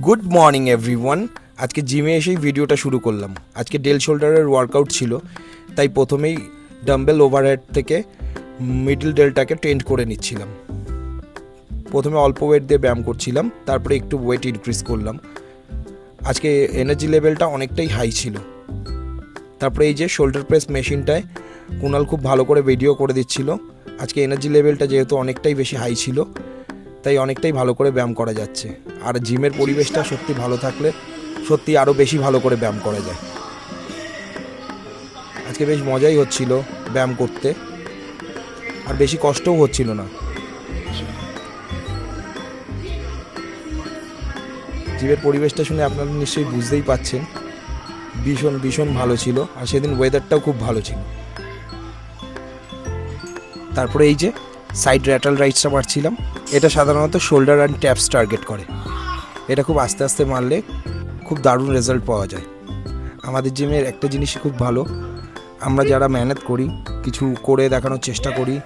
Good morning everyone. আজকে জিমে এসেই ভিডিওটা শুরু করলাম। আজকে ডেল শোল্ডারের ওয়ার্কআউট ছিল, তাই প্রথমেই ডাম্বেল ওভারহেড থেকে মিডল ডেলটাকে ট্রেন্ড করে নিচ্ছিলাম। প্রথমে অল্প ওয়েট দিয়ে ব্যায়াম করছিলাম, তারপরে একটু ওয়েট ইনক্রিজ করলাম। আজকে এনার্জি লেভেলটা অনেকটাই হাই ছিল। তারপরে এই যে শোল্ডার প্রেস মেশিনটায় কুণাল খুব ভালো করে ভিডিও করে দিচ্ছিল। আজকে এনার্জি লেভেলটা যেহেতু অনেকটাই বেশি হাই ছিল, তাই অনেকটাই ভালো করে ব্যায়াম করা যাচ্ছে। আর জিমের পরিবেশটা সত্যি ভালো থাকলে সত্যি আরও বেশি ভালো করে ব্যায়াম করা যায়। আজকে বেশ মজাই হচ্ছিল ব্যায়াম করতে, আর বেশি কষ্টও হচ্ছিল না। জিমের পরিবেশটা শুনে আপনারা নিশ্চয়ই বুঝতেই পাচ্ছেন, ভীষণ ভীষণ ভালো ছিল। আর সেদিন ওয়েদারটাও খুব ভালো ছিল। তারপরে এই যে সাইড র্যাটাল রাইটসটা মারছিলাম। এটা সাধারণত শোল্ডার অ্যান্ড ট্যাপস টার্গেট করে। এটা খুব আস্তে আস্তে মারলে খুব দারুণ রেজাল্ট পাওয়া যায়। আমাদের জিমের একটা জিনিসই খুব ভালো, আমরা যারা মেহনত করি, কিছু করে দেখানোর চেষ্টা করি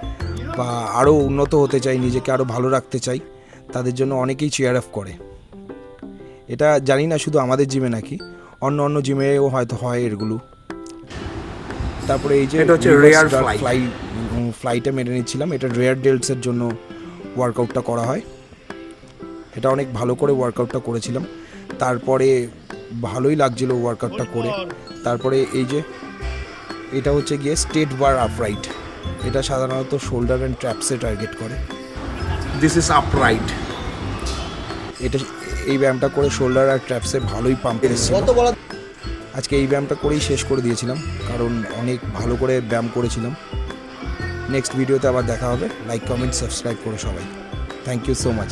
বা আরও উন্নত হতে চাই, নিজেকে আরও ভালো রাখতে চাই, তাদের জন্য অনেকেই চেয়ার আপ করে। এটা জানি না শুধু আমাদের জিমে নাকি, অন্য অন্য জিমেও হয়তো হয় এগুলো। তারপরে এই যে এটা হচ্ছে রেয়ার ফ্লাইটা মেরে নিচ্ছিলাম। এটা রেয়ার ডেলসের জন্য ওয়ার্কআউটটা করা হয়। এটা অনেক ভালো করে ওয়ার্কআউটটা করেছিলাম। তারপরে ভালোই লাগছিল ওয়ার্কআউটটা করে। তারপরে এই যে এটা হচ্ছে গিয়ে স্টেট বার আপরাইট। এটা সাধারণত শোল্ডার অ্যান্ড ট্র্যাপসে টার্গেট করে। This is upright. এটা এই ব্যায়ামটা করে শোল্ডার আর ট্র্যাপসে ভালোই পাম্প এসেছিল। আজকে এই ব্যায়ামটা করেই শেষ করে দিয়েছিলাম, কারণ অনেক ভালো করে ব্যায়াম করেছিলাম। নেক্সট ভিডিওতে আবার দেখা হবে। লাইক, কমেন্ট, সাবস্ক্রাইব করে সবাই। Thank you so much.